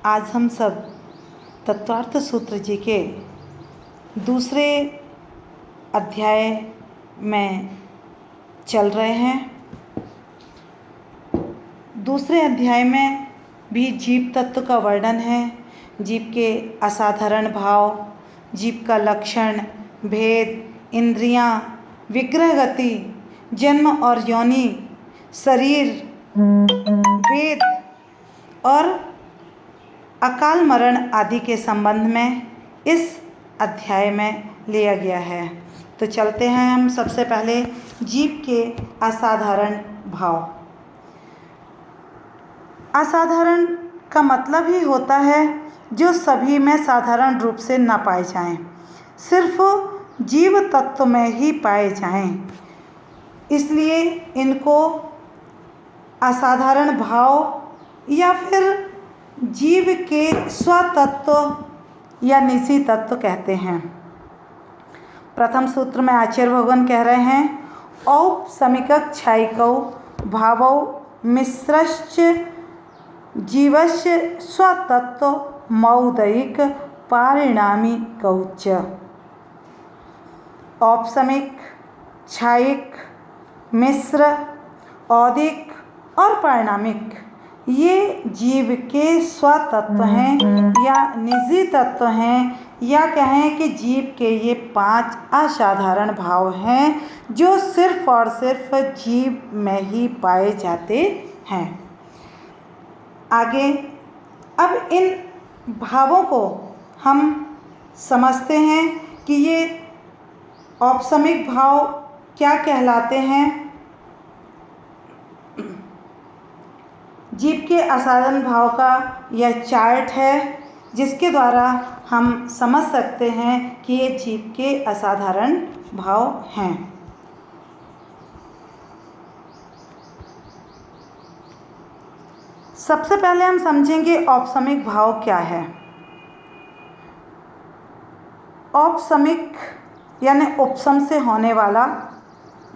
आज हम सब तत्वार्थ सूत्र जी के दूसरे अध्याय में चल रहे हैं। दूसरे अध्याय में भी जीव तत्व का वर्णन है। जीव के असाधारण भाव, जीव का लक्षण, भेद, इंद्रियां, विग्रह गति, जन्म और योनि, शरीर, वेद और अकाल मरण आदि के संबंध में इस अध्याय में लिया गया है। तो चलते हैं हम सबसे पहले जीव के असाधारण भाव। असाधारण का मतलब ही होता है जो सभी में साधारण रूप से न पाए जाएं, सिर्फ जीव तत्व में ही पाए जाएं। इसलिए इनको असाधारण भाव या फिर जीव के स्वतत्व या निजी तत्व कहते हैं। प्रथम सूत्र में आचार्य भगवान कह रहे हैं, औपसमिकक क्षायिकौ भावौ मिश्रश्च जीवस्य स्वतत्व मौदयिक पारिणामिकौ च। औपसमिक, क्षायिक, मिश्र, औदिक और परिणामिक ये जीव के स्वतत्व हैं या निजी तत्व हैं, या कहें कि जीव के ये 5 असाधारण भाव हैं जो सिर्फ और सिर्फ जीव में ही पाए जाते हैं। आगे अब इन भावों को हम समझते हैं कि ये औपसमिक भाव क्या कहलाते हैं। जीव के असाधारण भाव का यह चार्ट है जिसके द्वारा हम समझ सकते हैं कि ये जीव के असाधारण भाव हैं। सबसे पहले हम समझेंगे औपसमिक भाव क्या है। औपसमिक यानी उपसम से होने वाला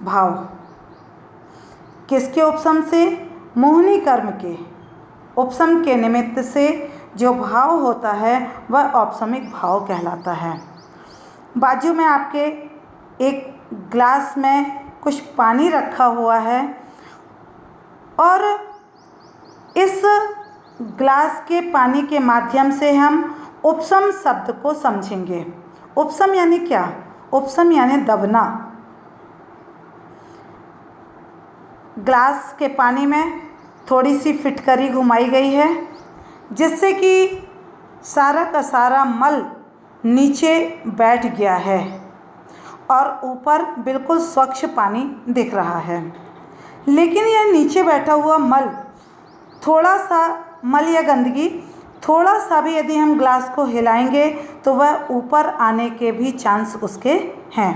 भाव। किसके उपसम से? मोहिनी कर्म के उपसम के निमित्त से जो भाव होता है वह औपसमिक भाव कहलाता है। बाजू में आपके एक ग्लास में कुछ पानी रखा हुआ है और इस ग्लास के पानी के माध्यम से हम उपसम शब्द को समझेंगे। उपसम यानी क्या? उपसम यानी दबना। ग्लास के पानी में थोड़ी सी फिटकरी घुमाई गई है जिससे कि सारा का सारा मल नीचे बैठ गया है और ऊपर बिल्कुल स्वच्छ पानी दिख रहा है। लेकिन यह नीचे बैठा हुआ मल, थोड़ा सा मल या गंदगी थोड़ा सा भी यदि हम ग्लास को हिलाएंगे तो वह ऊपर आने के भी चांस उसके हैं।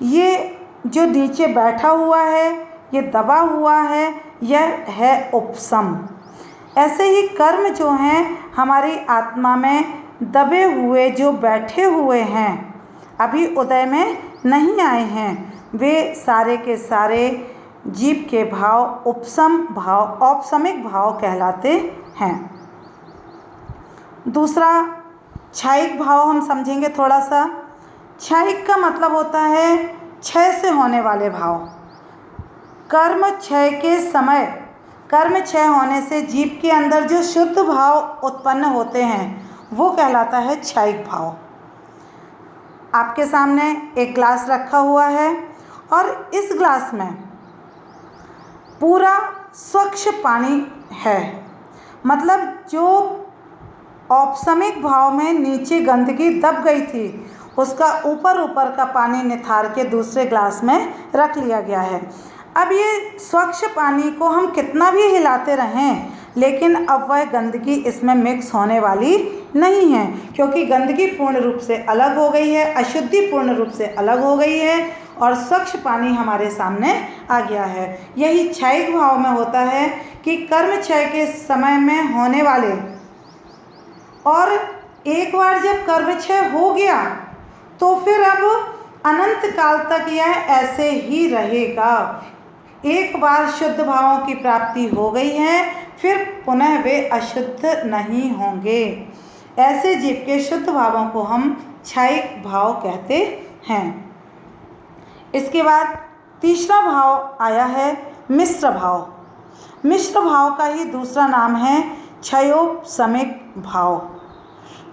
ये जो नीचे बैठा हुआ है, ये दबा हुआ है, यह है उपसम। ऐसे ही कर्म जो हैं हमारी आत्मा में दबे हुए जो बैठे हुए हैं, अभी उदय में नहीं आए हैं, वे सारे के सारे जीव के भाव उपसम भाव, औपसमिक भाव कहलाते हैं। दूसरा क्षायिक भाव हम समझेंगे थोड़ा सा। क्षायिक का मतलब होता है क्षय से होने वाले भाव। कर्म क्षय के समय, कर्म क्षय होने से जीव के अंदर जो शुद्ध भाव उत्पन्न होते हैं वो कहलाता है क्षायिक भाव। आपके सामने एक ग्लास रखा हुआ है और इस ग्लास में पूरा स्वच्छ पानी है। मतलब जो औपसमिक भाव में नीचे गंदगी दब गई थी उसका ऊपर का पानी निथार के दूसरे ग्लास में रख लिया गया है। अब ये स्वच्छ पानी को हम कितना भी हिलाते रहें लेकिन अब वह गंदगी इसमें मिक्स होने वाली नहीं है, क्योंकि गंदगी पूर्ण रूप से अलग हो गई है, अशुद्धि पूर्ण रूप से अलग हो गई है और स्वच्छ पानी हमारे सामने आ गया है। यही क्षयिक भाव में होता है कि कर्म क्षय के समय में होने वाले, और एक बार जब कर्म क्षय हो गया तो फिर अब अनंत काल तक यह ऐसे ही रहेगा। एक बार शुद्ध भावों की प्राप्ति हो गई है फिर पुनः वे अशुद्ध नहीं होंगे। ऐसे जीव के शुद्ध भावों को हम क्षयिक भाव कहते हैं। इसके बाद तीसरा भाव आया है मिश्र भाव। मिश्र भाव का ही दूसरा नाम है क्षयोपशमिक भाव।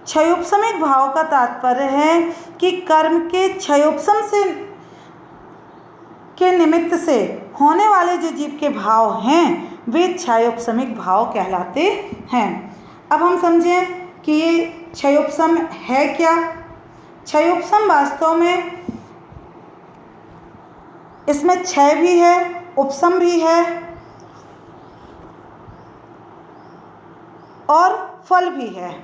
क्षयोपशमिक भाव का तात्पर्य है कि कर्म के क्षयोपशम से के निमित्त से होने वाले जो जीव के भाव हैं वे क्षयोपशमिक भाव कहलाते हैं। अब हम समझें कि ये क्षयोपशम है क्या। क्षयोपशम वास्तव में इसमें क्षय भी है, उपशम भी है और फल भी है।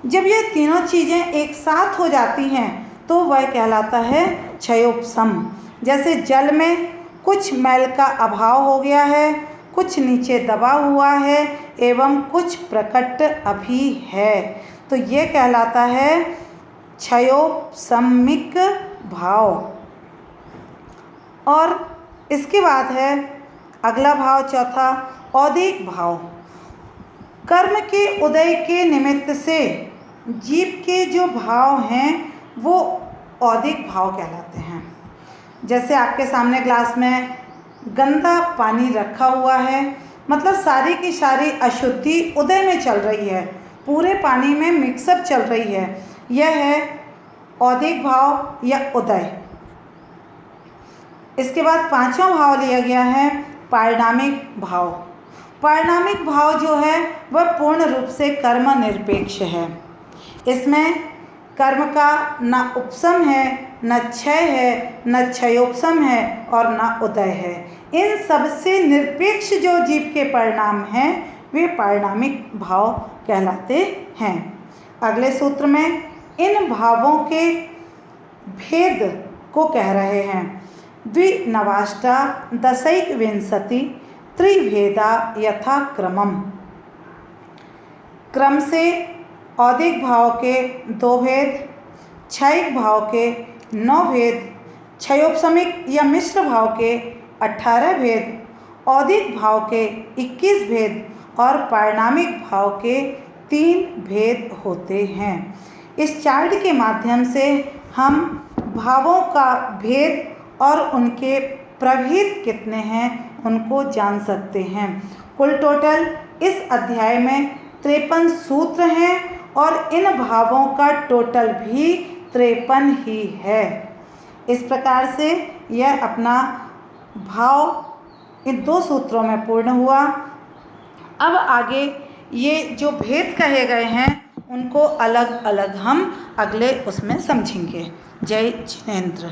जब ये तीनों चीज़ें एक साथ हो जाती हैं तो वह कहलाता है क्षयोपशम। जैसे जल में कुछ मैल का अभाव हो गया है, कुछ नीचे दबा हुआ है एवं कुछ प्रकट अभी है, तो ये कहलाता है क्षयोपशमिक भाव। और इसके बाद है अगला भाव चौथा औदिक भाव। कर्म के उदय के निमित्त से जीव के जो भाव हैं वो औदिक भाव कहलाते हैं। जैसे आपके सामने ग्लास में गंदा पानी रखा हुआ है, मतलब सारी की सारी अशुद्धि उदय में चल रही है, पूरे पानी में मिक्सअप चल रही है, यह है औदिक भाव या उदय। इसके बाद पांचवा भाव लिया गया है पारिणामिक भाव। पारिणामिक भाव जो है वह पूर्ण रूप से कर्म निरपेक्ष है। इसमें कर्म का न उपशम है, न क्षय है, न क्षयोपशम है और न उदय है। इन सब से निरपेक्ष जो जीव के परिणाम हैं वे पारिणामिक भाव कहलाते हैं। अगले सूत्र में इन भावों के भेद को कह रहे हैं। द्विनवाष्टा दशैकविंशति त्रिभेदा यथा क्रमम। क्रम से औदिक भाव के 2 भेद, क्षयिक भाव के 9 भेद, क्षयोपशमिक या मिश्र भाव के 18 भेद, औदिक भाव के 21 भेद और पारिणामिक भाव के 3 भेद होते हैं। इस चार्ट के माध्यम से हम भावों का भेद और उनके प्रभेद कितने हैं उनको जान सकते हैं। कुल टोटल इस अध्याय में 53 सूत्र हैं और इन भावों का टोटल भी 53 ही है। इस प्रकार से यह अपना भाव इन 2 सूत्रों में पूर्ण हुआ। अब आगे ये जो भेद कहे गए हैं उनको अलग अलग हम अगले उसमें समझेंगे। जय जिनेंद्र।